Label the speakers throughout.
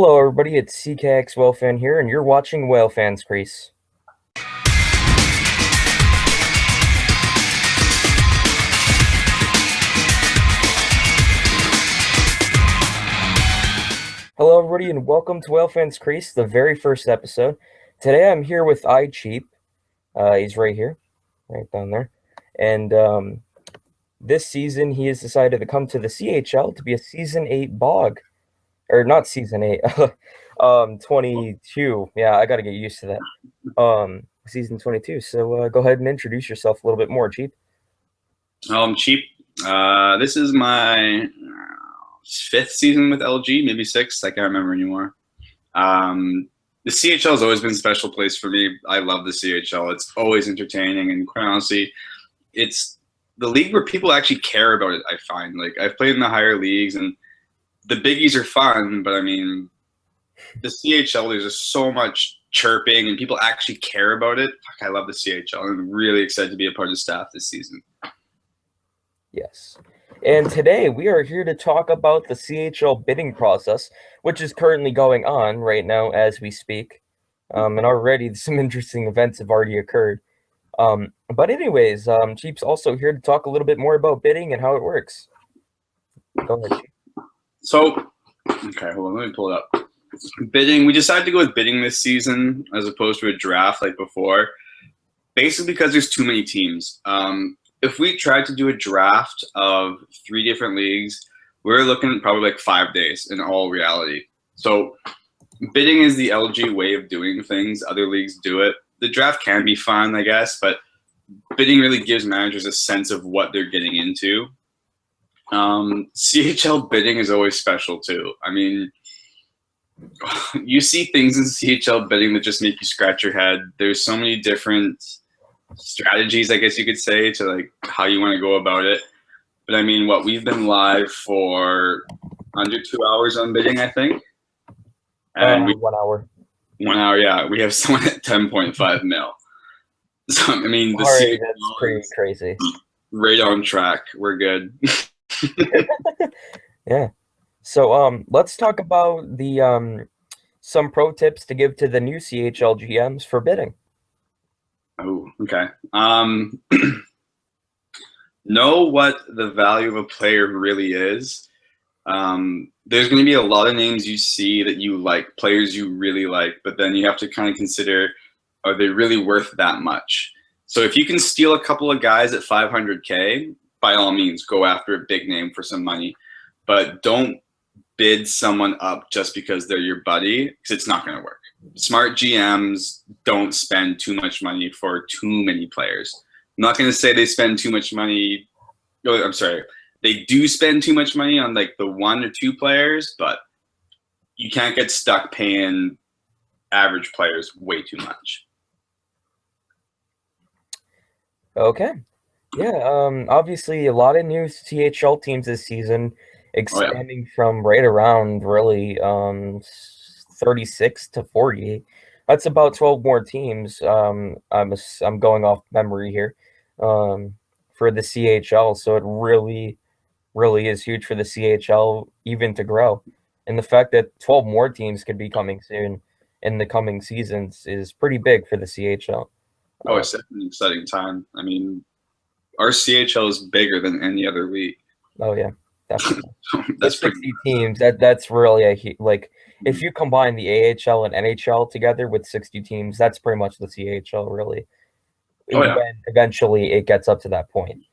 Speaker 1: Hello, everybody. It's CKX WhaleFan here, and you're watching WhaleFan's Crease. Hello, everybody, and welcome to WhaleFan's Crease, the very first episode. Today, I'm here with iCheap. He's right here, right down there. And this season, he has decided to come to the CHL to be a Season 8 bog. Or not Season 8, 22. Yeah, I got to get used to that. Season 22. So go ahead and introduce yourself a little bit more, Cheap.
Speaker 2: I'm Cheap. This is my fifth season with LG, maybe sixth. I can't remember anymore. The CHL has always been a special place for me. I love the CHL. It's always entertaining, and quite honestly, it's the league where people actually care about it. I find, like, I've played in the higher leagues, and the biggies are fun, but I mean, the CHL, there's just so much chirping, and people actually care about it. Fuck, I love the CHL. I'm really excited to be a part of the staff this season.
Speaker 1: Yes. And today we are here to talk about the CHL bidding process, which is currently going on right now as we speak. And already some interesting events have already occurred. But anyways, Cheap's also here to talk a little bit more about bidding and how it works. Go ahead, Cheap.
Speaker 2: So, okay, hold on, let me pull it up. Bidding, we decided to go with bidding this season as opposed to a draft like before, basically because there's too many teams. If we tried to do a draft of 3 different leagues, we're looking at probably like 5 days in all reality. So bidding is the LG way of doing things. Other leagues do it. The draft can be fun, I guess, but bidding really gives managers a sense of what they're getting into. CHL bidding is always special too. I mean, you see things in CHL bidding that just make you scratch your head. There's so many different strategies, I guess you could say, to like how you want to go about it. But I mean, we've been live for under 2 hours on bidding, I think. And
Speaker 1: 1 hour.
Speaker 2: 1 hour, yeah. We have someone at 10.5 mil. So I mean, the
Speaker 1: Alright, that's pretty crazy.
Speaker 2: Right on track. We're good.
Speaker 1: Yeah. So let's talk about the some pro tips to give to the new CHL GMs for bidding.
Speaker 2: Oh, okay. Know what the value of a player really is. There's going to be a lot of names you see that you like, players you really like, but then you have to kind of consider, are they really worth that much? So if you can steal a couple of guys at 500K, by all means, go after a big name for some money, but don't bid someone up just because they're your buddy, because it's not going to work. Smart GMs don't spend too much money for too many players. I'm not going to say they spend too much money. Oh, I'm sorry. They do spend too much money on like the 1 or 2 players, but you can't get stuck paying average players way too much.
Speaker 1: Okay. Yeah, obviously a lot of new CHL teams this season, expanding from right around really 36 to 48. That's about 12 more teams. I'm going off memory here, for the CHL. So it really is huge for the CHL even to grow. And the fact that 12 more teams could be coming soon in the coming seasons is pretty big for the CHL.
Speaker 2: Oh, it's an exciting time. I mean, our CHL is bigger than any other league.
Speaker 1: Oh yeah, definitely.
Speaker 2: That's
Speaker 1: 60 teams. That's really like if you combine the AHL and NHL together with 60 teams, that's pretty much the CHL really.
Speaker 2: Oh, yeah.
Speaker 1: When eventually it gets up to that point.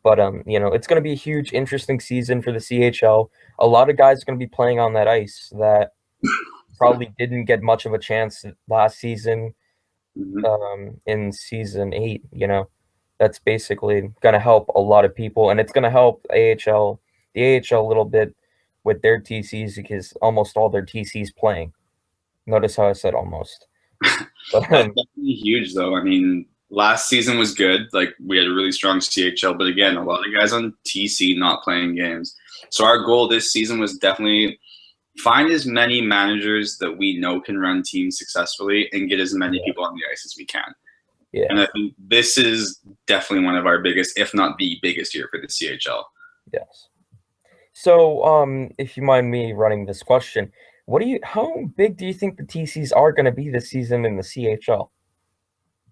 Speaker 1: But you know, it's going to be a huge, interesting season for the CHL. A lot of guys are going to be playing on that ice that probably didn't get much of a chance last season. In Season 8, you know, that's basically going to help a lot of people, and it's going to help the AHL a little bit with their TCs because almost all their TCs playing. Notice how I said almost.
Speaker 2: But, that's definitely huge, though. I mean, last season was good. Like, we had a really strong CHL, but again, a lot of guys on TC not playing games. So our goal this season was definitely find as many managers that we know can run teams successfully and get as many people on the ice as we can.
Speaker 1: Yeah.
Speaker 2: And I think this is definitely one of our biggest, if not the biggest year for the CHL.
Speaker 1: Yes. So, if you mind me running this question, How big do you think the TCs are going to be this season in the CHL?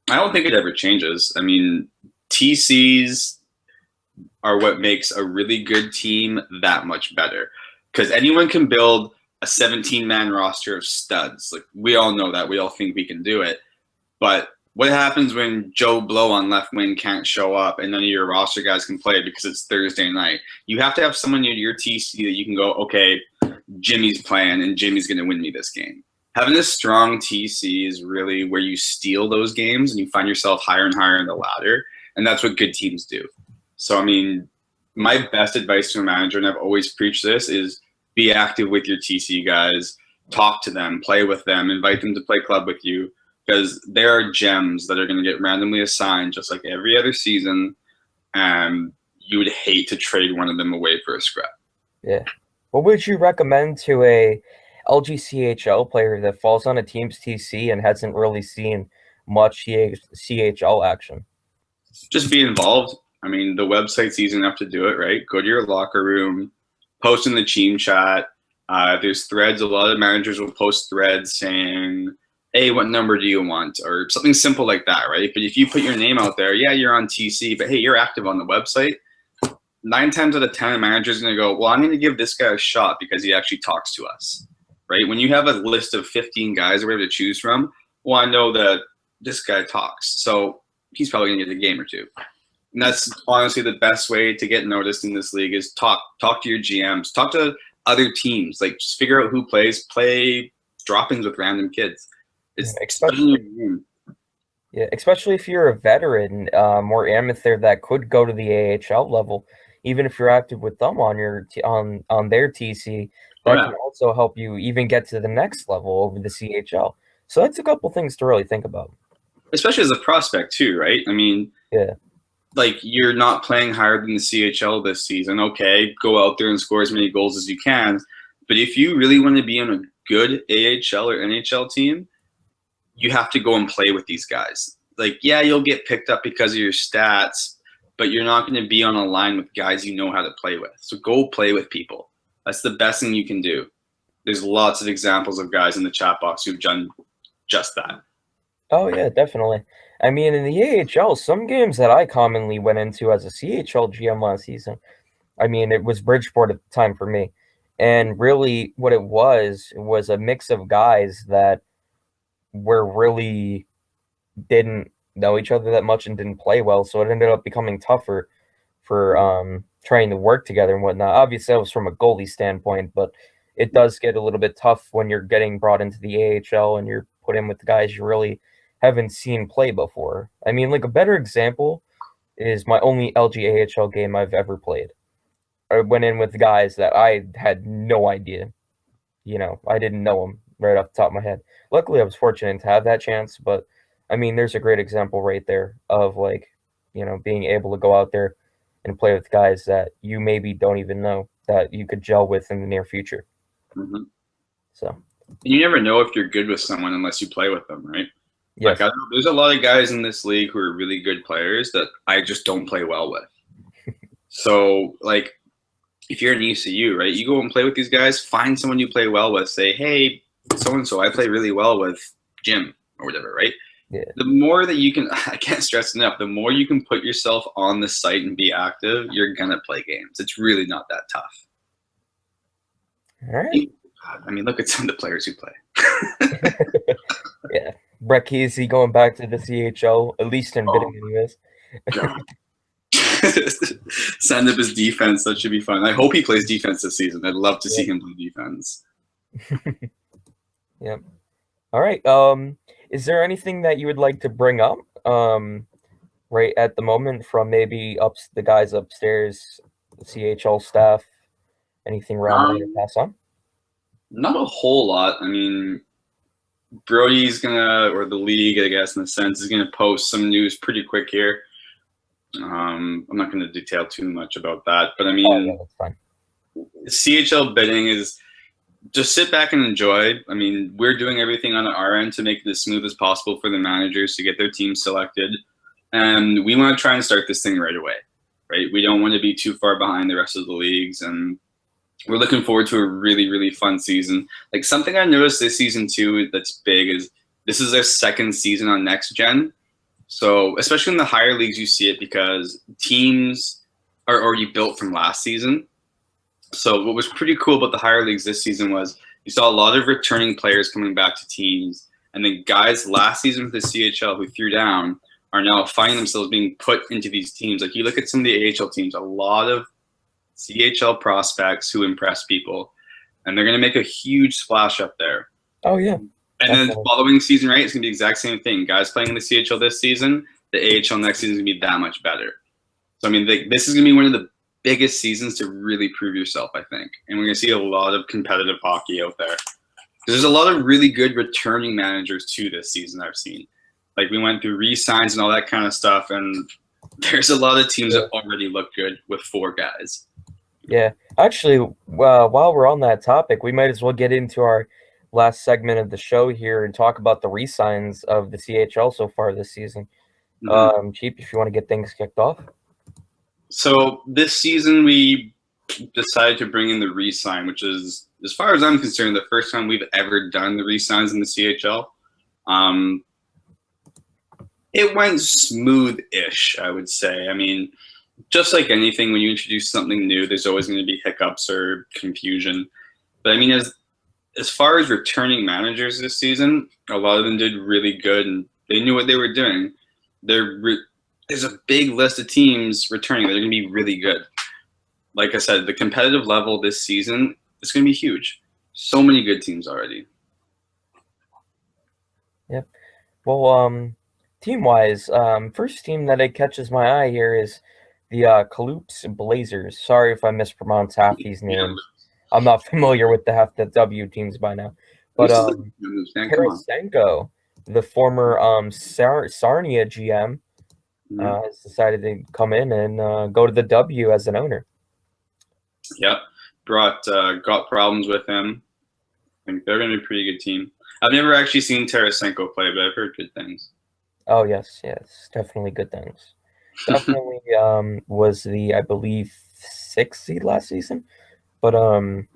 Speaker 2: I don't think it ever changes. I mean, TCs are what makes a really good team that much better. Because anyone can build a 17-man roster of studs. Like, we all know that. We all think we can do it. But what happens when Joe Blow on left wing can't show up and none of your roster guys can play because it's Thursday night? You have to have someone in your TC that you can go, okay, Jimmy's playing and Jimmy's going to win me this game. Having a strong TC is really where you steal those games and you find yourself higher and higher in the ladder. And that's what good teams do. So, I mean, my best advice to a manager, and I've always preached this, is be active with your TC guys, talk to them, play with them, invite them to play club with you, because there are gems that are going to get randomly assigned just like every other season, and you would hate to trade one of them away for a scrap.
Speaker 1: Yeah. What would you recommend to a LGCHL player that falls on a team's TC and hasn't really seen much CHL action?
Speaker 2: Just be involved. I mean, the website's easy enough to do it, right? Go to your locker room, post in the team chat. There's threads. A lot of managers will post threads saying, hey, what number do you want? Or something simple like that, right? But if you put your name out there, yeah, you're on TC, but hey, you're active on the website, 9 times out of 10, a manager's going to go, well, I'm going to give this guy a shot because he actually talks to us, right? When you have a list of 15 guys or whatever to choose from, well, I know that this guy talks, so he's probably going to get a game or two. And that's honestly the best way to get noticed in this league is talk to your GMs, talk to other teams, like just figure out who plays, play drop-ins with random kids. It's
Speaker 1: especially if you're a veteran, more amateur that could go to the AHL level, even if you're active with them on your on their TC, that can also help you even get to the next level over the CHL. So that's a couple things to really think about.
Speaker 2: Especially as a prospect too, right? I mean,
Speaker 1: yeah,
Speaker 2: like you're not playing higher than the CHL this season. Okay, go out there and score as many goals as you can. But if you really want to be on a good AHL or NHL team, you have to go and play with these guys. Like, yeah, you'll get picked up because of your stats, but you're not going to be on a line with guys you know how to play with. So go play with people. That's the best thing you can do. There's lots of examples of guys in the chat box who've done just that.
Speaker 1: Oh, yeah, definitely. I mean, in the AHL, some games that I commonly went into as a CHL GM last season, I mean, it was Bridgeport at the time for me. And really what it was a mix of guys that were really didn't know each other that much and didn't play well. So it ended up becoming tougher for trying to work together and whatnot. Obviously, that was from a goalie standpoint, but it does get a little bit tough when you're getting brought into the AHL and you're put in with the guys you really haven't seen play before. I mean, like a better example is my only LGAHL game I've ever played. I went in with guys that I had no idea. You know, I didn't know them right off the top of my head. Luckily, I was fortunate to have that chance, but I mean, there's a great example right there of like, you know, being able to go out there and play with guys that you maybe don't even know that you could gel with in the near future.
Speaker 2: Mm-hmm.
Speaker 1: So
Speaker 2: you never know if you're good with someone unless you play with them, right?
Speaker 1: yes.
Speaker 2: Like there's a lot of guys in this league who are really good players that I just don't play well with. So like, if you're in ECU, right, you go and play with these guys, find someone you play well with, say, hey, so-and-so, I play really well with Jim or whatever, right?
Speaker 1: Yeah.
Speaker 2: The more that you can, I can't stress enough, the more you can put yourself on the site and be active, you're going to play games. It's really not that tough.
Speaker 1: All right.
Speaker 2: I mean, look at some of the players who play.
Speaker 1: Yeah. Brett Kesey going back to the CHL, at least in bidding anyways.
Speaker 2: Send up his defense. That should be fun. I hope he plays defense this season. I'd love to see him play defense.
Speaker 1: Yep. All right. Is there anything that you would like to bring up right at the moment from maybe the guys upstairs, the CHL staff? Anything Ron to pass on?
Speaker 2: Not a whole lot. I mean, Brody's gonna, or the league, I guess, in a sense, is gonna post some news pretty quick here. I'm not going to detail too much about that, but I mean,
Speaker 1: that's fine.
Speaker 2: CHL bidding is just sit back and enjoy. I mean, we're doing everything on our end to make it as smooth as possible for the managers to get their team selected. And we want to try and start this thing right away, right? We don't want to be too far behind the rest of the leagues. And we're looking forward to a really, really fun season. Like something I noticed this season too that's big is this is their second season on Next Gen. So especially in the higher leagues, you see it because teams are already built from last season. So what was pretty cool about the higher leagues this season was you saw a lot of returning players coming back to teams, and then guys last season for the CHL who threw down are now finding themselves being put into these teams. Like you look at some of the AHL teams, a lot of CHL prospects who impress people, and they're going to make a huge splash up there.
Speaker 1: Oh yeah.
Speaker 2: And then the following season, right, it's going to be the exact same thing. Guys playing in the CHL this season, the AHL next season is going to be that much better. So, I mean, this is going to be one of the biggest seasons to really prove yourself, I think. And we're going to see a lot of competitive hockey out there. There's a lot of really good returning managers, too, this season I've seen. Like, we went through Resigns and all that kind of stuff, and there's a lot of teams that already look good with 4 guys.
Speaker 1: Yeah. Actually, while we're on that topic, we might as well get into our last segment of the show here and talk about the resigns of the CHL so far this season. Cheap, if you want to get things kicked off.
Speaker 2: So this season we decided to bring in the resign, which is, as far as I'm concerned, the first time we've ever done the resigns in the CHL. It went smooth-ish, I would say. I mean, just like anything, when you introduce something new, there's always going to be hiccups or confusion. But I mean, as far as returning managers this season, a lot of them did really good, and they knew what they were doing. There's a big list of teams returning. They're going to be really good. Like I said, the competitive level this season is going to be huge. So many good teams already.
Speaker 1: Yep. Well, team-wise, first team that catches my eye here is the Kaloops Blazers. Sorry if I mispronounce half these names. I'm not familiar with half the W teams by now. But Tarasenko, the former Sarnia GM, has decided to come in and go to the W as an owner.
Speaker 2: Yep. Got problems with him. I think they're going to be a pretty good team. I've never actually seen Tarasenko play, but I've heard good things.
Speaker 1: Oh, yes. Definitely good things. Definitely was the, I believe, 6th seed last season, but in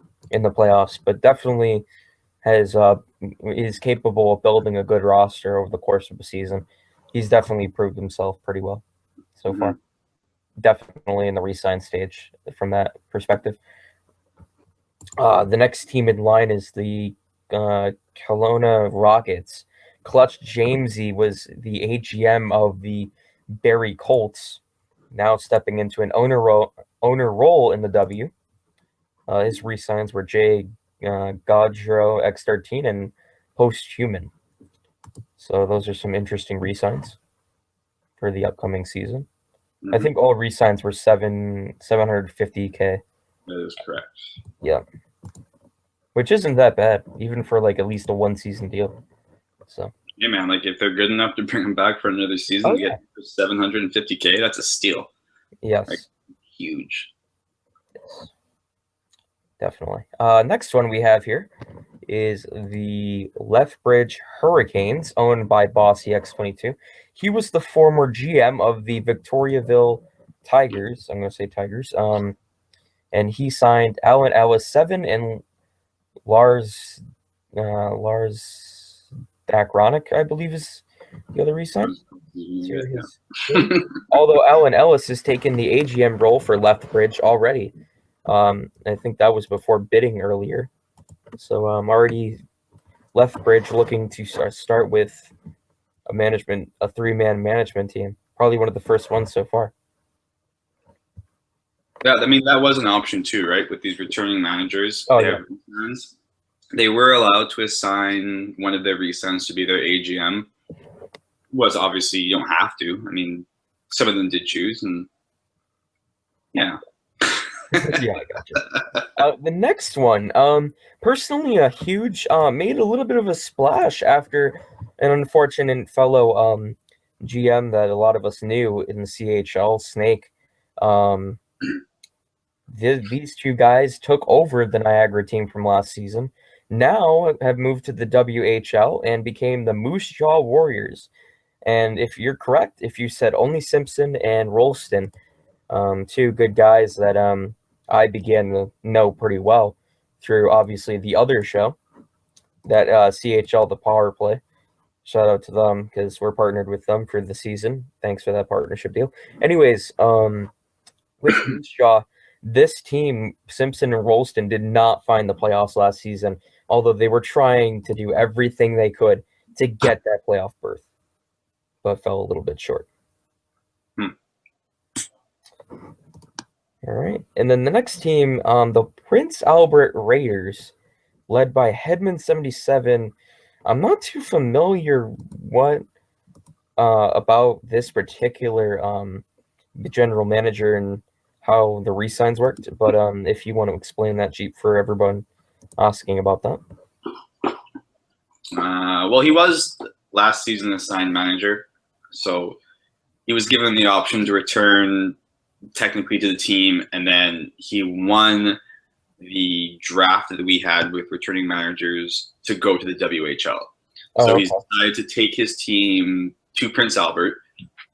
Speaker 1: the playoffs. But definitely is capable of building a good roster over the course of the season. He's definitely proved himself pretty well so far. Definitely in the re-sign stage from that perspective. The next team in line is the Kelowna Rockets. Clutch Jamesy was the AGM of the Barrie Colts, now stepping into an owner role in the W. His re-signs were Jay Gaudreau, X13, and Posthuman. So those are some interesting re-signs for the upcoming season. I think all re-signs were $750K.
Speaker 2: That is correct.
Speaker 1: Yeah. Which isn't that bad, even for like at least a 1-season deal. So
Speaker 2: yeah, man, like if they're good enough to bring him back for another season, get $750K, that's a steal.
Speaker 1: Yes.
Speaker 2: Like, huge.
Speaker 1: Yes. Definitely. Next one we have here is the Lethbridge Hurricanes, owned by Bossy X22. He was the former GM of the Victoriaville Tigers. I'm going to say Tigers. And he signed Alan Ellis 7 and Lars Dakronic, I believe, is the other re-sign. Although Alan Ellis has taken the AGM role for Lethbridge already. I think that was before bidding earlier. So already Lethbridge looking to start with a 3-man management team. Probably one of the first ones so far.
Speaker 2: Yeah, I mean, that was an option too, right? With these returning managers.
Speaker 1: Oh, yeah.
Speaker 2: They were allowed to assign one of their re-signs to be their AGM. Was obviously, you don't have to. I mean, some of them did choose, and yeah.
Speaker 1: Yeah, I gotcha. The next one, personally a huge, made a little bit of a splash after an unfortunate fellow GM that a lot of us knew in the CHL, Snake. These two guys took over the Niagara team from last season, now have moved to the WHL and became the Moose Jaw Warriors. And if you're correct, if you said only Simpson and Rolston, two good guys that I began to know pretty well through obviously the other show, that CHL, the Power Play. Shout out to them because we're partnered with them for the season. Thanks for that partnership deal. Anyways, with Moose Jaw, this team, Simpson and Rolston, did not find the playoffs last season, although they were trying to do everything they could to get that playoff berth, but fell a little bit short. All right. And then the next team, the Prince Albert Raiders, led by Headman77. I'm not too familiar what about this particular general manager and how the Resigns worked, but if you want to explain that, Jeep, for everyone asking about that.
Speaker 2: Well, he was last season assigned manager, so he was given the option to return technically to the team, and then he won the draft that we had with returning managers to go to the WHL. So he's decided to take his team to Prince Albert,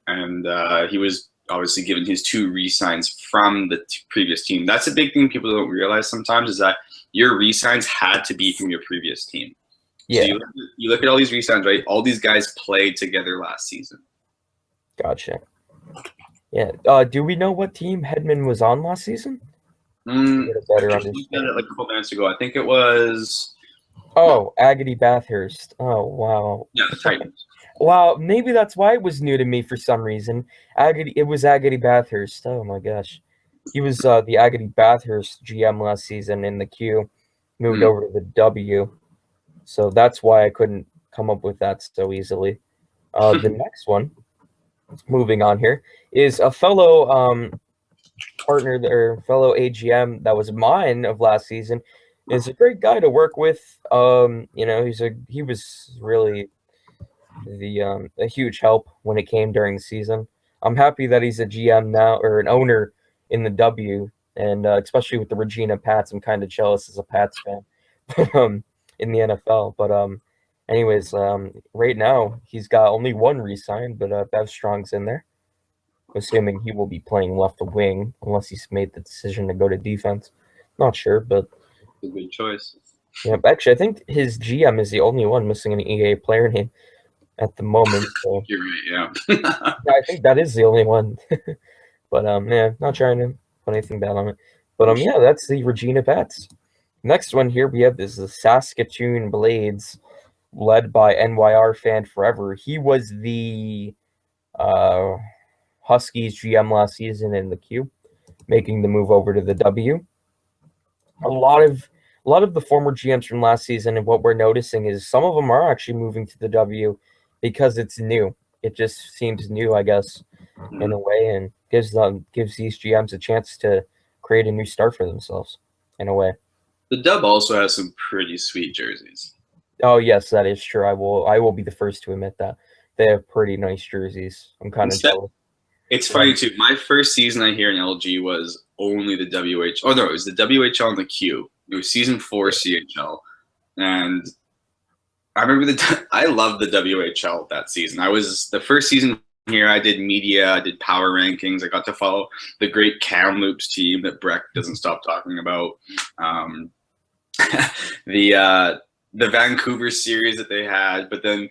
Speaker 2: and he was obviously given his 2 re-signs from the previous team. That's a big thing people don't realize sometimes, is that your re-signs had to be from your previous team.
Speaker 1: Yeah.
Speaker 2: So you look at all these re-signs, right? All these guys played together last season.
Speaker 1: Gotcha. Yeah. Do we know what team Hedman was on last season?
Speaker 2: I just looked at it like a couple minutes ago. I think it was...
Speaker 1: Oh, Agony Bathurst. Oh, wow.
Speaker 2: Yeah, the Titans.
Speaker 1: Wow, maybe that's why it was new to me for some reason. It was Agony Bathurst. Oh my gosh. He was the Agony Bathurst GM last season in the Q. Moved over to the W. So that's why I couldn't come up with that so easily. The next one, moving on here, is a fellow partner or fellow AGM that was mine of last season. Is a great guy to work with. You know, he was really a huge help when it came during the season. I'm happy that he's a GM now, or an owner in the W, and especially with the Regina Pats. I'm kind of jealous as a Pats fan in the NFL. But anyways, right now he's got only 1 re-sign, but Bev Strong's in there. Assuming he will be playing left wing unless he's made the decision to go to defense. Not sure, but
Speaker 2: a good choice.
Speaker 1: Yeah, actually, I think his GM is the only one missing an EA player name at the moment. So.
Speaker 2: You're right, yeah.
Speaker 1: Yeah, I think that is the only one. But yeah, not trying to put anything bad on it. But yeah, that's the Regina Pats. Next one here we have is the Saskatoon Blades, led by NYR fan forever. He was the Huskies GM last season in the Q, making the move over to the W. A lot of the former GMs from last season, and what we're noticing is some of them are actually moving to the W because it's new. It just seems new, I guess, in a way, and gives these GMs a chance to create a new start for themselves, in a way.
Speaker 2: The Dub also has some pretty sweet jerseys.
Speaker 1: Oh yes, that is true. I will be the first to admit that they have pretty nice jerseys. I'm kind of jealous.
Speaker 2: It's funny too. My first season I here in LG was only the WH. Oh no, it was the WHL and the Q. It was season 4 CHL, and I remember I loved the WHL that season. I was the first season here. I did media. I did power rankings. I got to follow the great Kamloops team that Breck doesn't stop talking about. The Vancouver series that they had, but then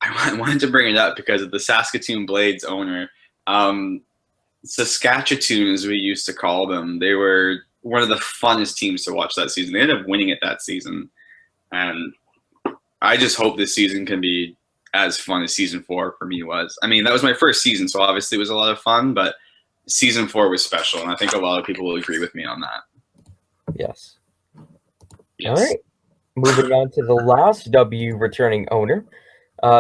Speaker 2: I wanted to bring it up because of the Saskatoon Blades owner. Saskatchewan, as we used to call them, they were one of the funnest teams to watch that season. They ended up winning it that season, and I just hope this season can be as fun as season 4 for me was. I mean, that was my first season, so obviously it was a lot of fun, but season 4 was special, and I think a lot of people will agree with me on that.
Speaker 1: Yes. All right. Moving on to the last W returning owner.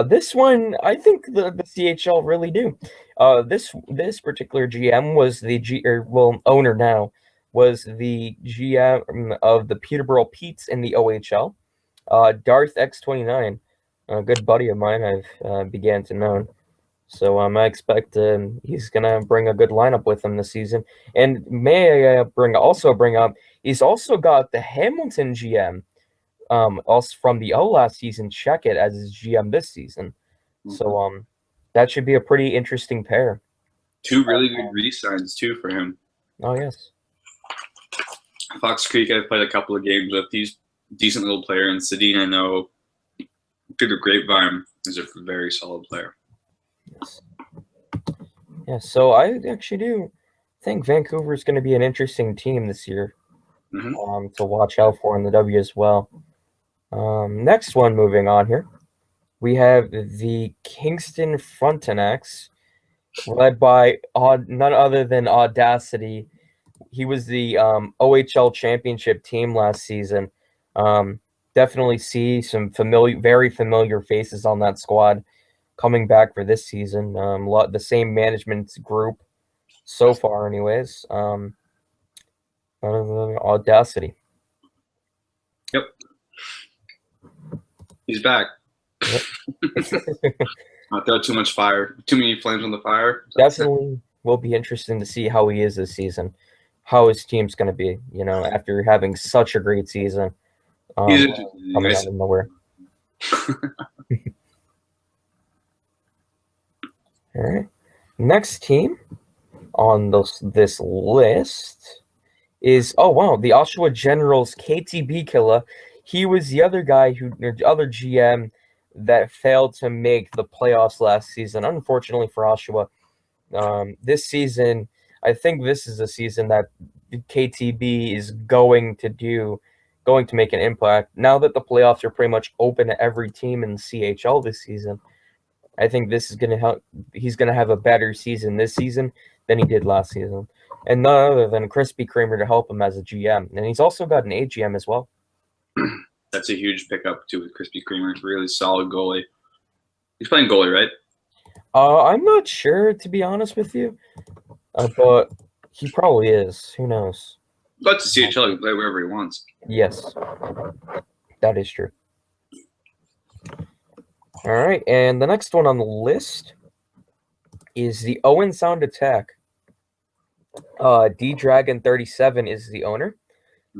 Speaker 1: This one, I think the CHL really do. This particular GM was the owner now, was the GM of the Peterborough Petes in the OHL. Darth X29, a good buddy of mine I've began to know. So I expect he's going to bring a good lineup with him this season. And may I bring up, he's also got the Hamilton GM, also from the last season, check it as his GM this season. So that should be a pretty interesting pair.
Speaker 2: 2 really good re-signs too for him.
Speaker 1: Oh yes.
Speaker 2: Fox Creek, I've played a couple of games with. He's a decent little player. And Sedin, I know, through the grapevine, is a very solid player.
Speaker 1: Yes. Yeah, so I actually do think Vancouver is going to be an interesting team this year to watch out for in the W as well. Next one, moving on here, we have the Kingston Frontenacs, led by none other than Audacity. He was the OHL championship team last season. Definitely see some very familiar faces on that squad coming back for this season. The same management group so far, anyways. Audacity.
Speaker 2: Yep. He's back.
Speaker 1: Yep.
Speaker 2: Not throw too many flames on the fire.
Speaker 1: Definitely will be interesting to see how he is this season, how his team's going to be, after having such a great season. Coming out of nowhere. All right. Next team on this list is the Oshawa Generals KTB Killer. He was the other guy other GM that failed to make the playoffs last season. Unfortunately for Oshawa, this season, I think this is a season that KTB is going to make an impact. Now that the playoffs are pretty much open to every team in the CHL this season, I think this is going to help. He's going to have a better season this season than he did last season. And none other than Crispy Kramer to help him as a GM. And he's also got an AGM as well.
Speaker 2: That's a huge pickup, too, with Crispy Kramer. Really solid goalie. He's playing goalie, right?
Speaker 1: I'm not sure, to be honest with you. But he probably is. Who knows?
Speaker 2: But to CHL, he can play wherever he wants.
Speaker 1: Yes. That is true. All right, and the next one on the list is the Owen Sound Attack. D-Dragon37 is the owner.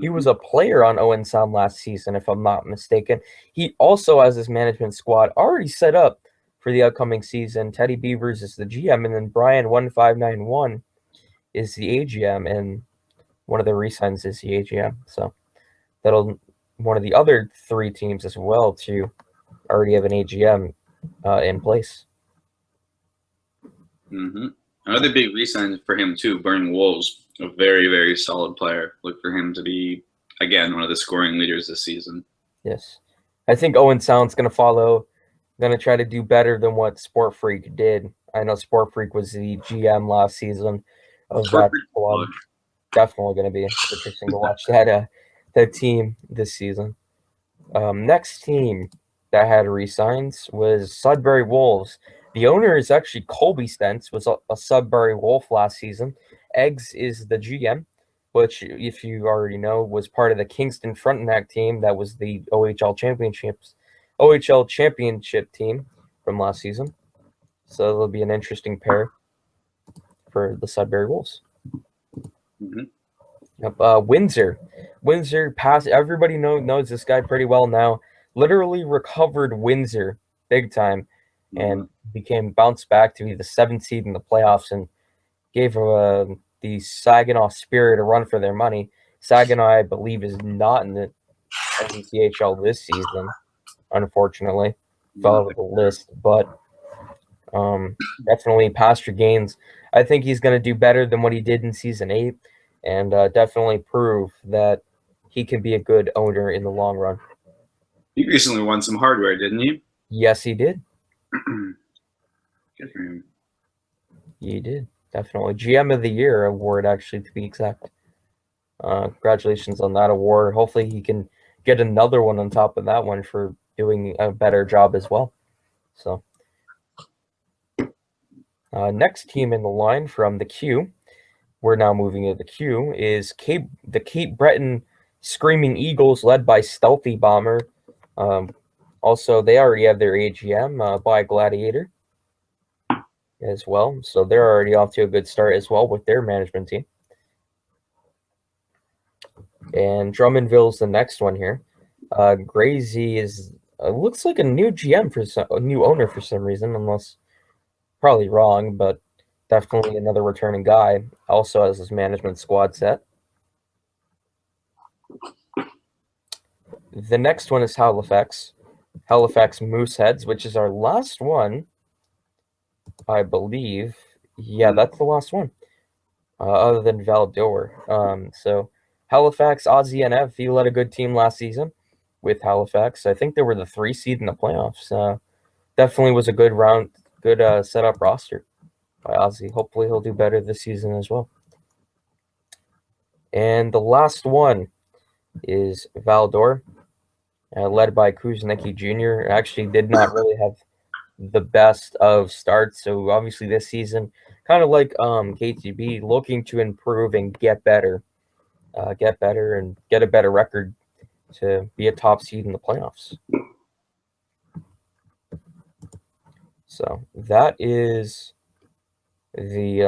Speaker 1: He was a player on Owen Sound last season, if I'm not mistaken. He also has his management squad already set up for the upcoming season. Teddy Beavers is the GM, and then Brian1591 is the AGM, and one of the Resigns is the AGM. So that'll one of the other three teams as well to already have an AGM in place.
Speaker 2: Another big resign for him too, Burning Wolves, a very, very solid player. Look for him to be, again, one of the scoring leaders this season.
Speaker 1: Yes. I think Owen Sound's going to try to do better than what Sport Freak did. I know Sport Freak was the GM last season of that squad. Definitely going to be interesting to watch that team this season. Next team that had resigns was Sudbury Wolves. The owner is actually Colby Stentz, was a Sudbury Wolf last season. Eggs is the GM, which, if you already know, was part of the Kingston Frontenac team that was the OHL championship team from last season. So it'll be an interesting pair for the Sudbury Wolves. Windsor passed. Everybody knows this guy pretty well now. Literally recovered Windsor big time and bounced back to be the 7th seed in the playoffs and gave the Saginaw Spirit a run for their money. Saginaw, I believe, is not in the LGCHL this season, unfortunately. Fell off the list, but definitely Pastor Gaines. I think he's going to do better than what he did in Season 8 and definitely prove that he can be a good owner in the long run.
Speaker 2: He recently won some hardware, didn't he?
Speaker 1: Yes, he did.
Speaker 2: Good for him.
Speaker 1: He did. Definitely. GM of the Year award, actually, to be exact. Congratulations on that award. Hopefully he can get another one on top of that one for doing a better job as well. So, next team in the line from the Q, we're now moving to the Q, is the Cape Breton Screaming Eagles, led by Stealthy Bomber. Also, they already have their AGM by Gladiator as well. So they're already off to a good start as well with their management team. And Drummondville's the next one here. Grazy is looks like a new GM a new owner for some reason, unless probably wrong, but definitely another returning guy. Also has his management squad set. the next one is Halifax Mooseheads, which is our last one, I believe. Yeah, that's the last one, other than Valdor. So Halifax, Aussie NF, he led a good team last season with Halifax. I think they were the 3 seed in the playoffs. Definitely was a good round, good setup roster by Ozzy. Hopefully he'll do better this season as well. And the last one is Valdor, led by Kuznicki Jr. Actually did not really have the best of starts, so obviously this season, kind of like KTB, looking to improve and get better and get a better record to be a top seed in the playoffs. So that is the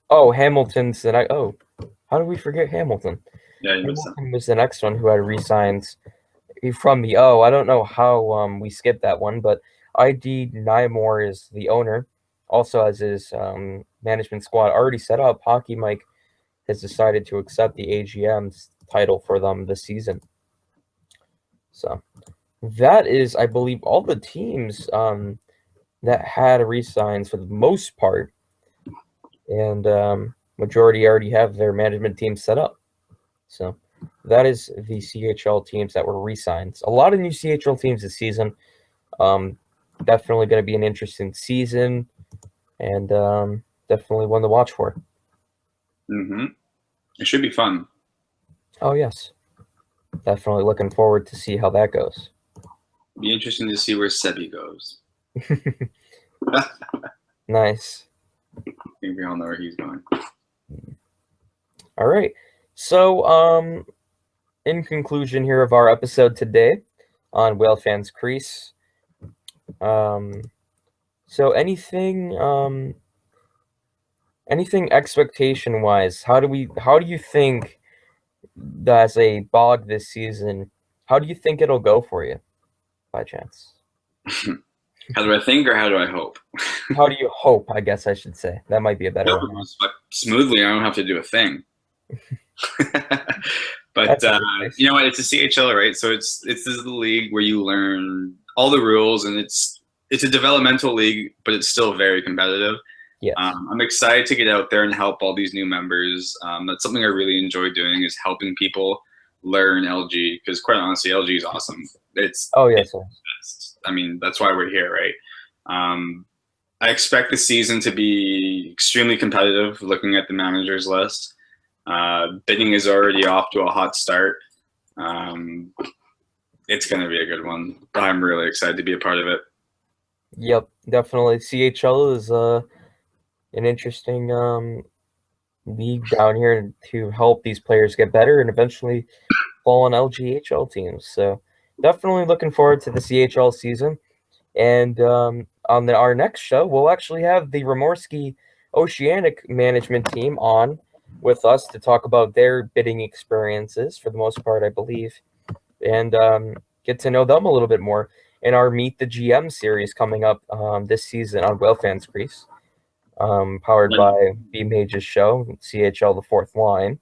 Speaker 1: Hamilton's how did we forget Hamilton?
Speaker 2: Yeah,
Speaker 1: Hamilton was the next one who had resigns from the I don't know how we skipped that one, but ID Nymore is the owner, also has his management squad already set up. Hockey Mike has decided to accept the AGM's title for them this season. So that is, I believe, all the teams that had resigns for the most part, and majority already have their management team set up. So that is the CHL teams that were re-signs. A lot of new CHL teams this season. Definitely going to be an interesting season, and definitely one to watch for.
Speaker 2: It should be fun.
Speaker 1: Oh, yes. Definitely looking forward to see how that goes.
Speaker 2: Be interesting to see where Sebi goes.
Speaker 1: Nice.
Speaker 2: I think we all know where he's going.
Speaker 1: All right. So, in conclusion here of our episode today on WhaleFan's Crease, so anything expectation wise, how do you think as a bog this season, how do you think it'll go for you by chance?
Speaker 2: How do I think, or how do I hope?
Speaker 1: How do you hope, I guess I should say. That might be a better one.
Speaker 2: Smoothly, I don't have to do a thing. But nice. You know what? It's a CHL, right? So this is the league where you learn all the rules, and it's a developmental league, but it's still very competitive.
Speaker 1: Yes.
Speaker 2: I'm excited to get out there and help all these new members. That's something I really enjoy doing, is helping people learn LG, because quite honestly, LG is awesome. It's I mean, that's why we're here, right? I expect the season to be extremely competitive, looking at the managers list. Bidding is already off to a hot start. It's going to be a good one. I'm really excited to be a part of it.
Speaker 1: Yep, definitely. CHL is an interesting league down here to help these players get better and eventually fall on LGCHL teams. So definitely looking forward to the CHL season. And on our next show, we'll actually have the Rimorski Oceanic management team on with us to talk about their bidding experiences for the most part, I believe, and get to know them a little bit more in our Meet the GM series coming up this season on WhaleFan's Crease, powered by B Mage's show, CHL The Fourth Line.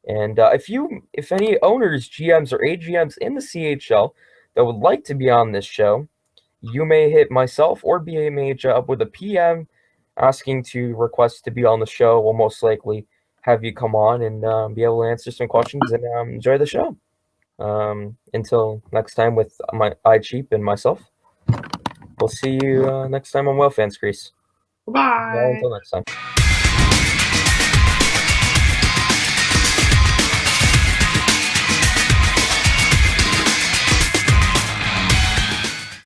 Speaker 1: And if any owners, GMs, or AGMs in the CHL that would like to be on this show, you may hit myself or BA Mage up with a PM asking to request to be on the show. We'll most likely have you come on and be able to answer some questions and enjoy the show. Until next time with my iCheap and myself, we'll see you next time on WhaleFan's Crease.
Speaker 2: Bye.
Speaker 1: Until next time.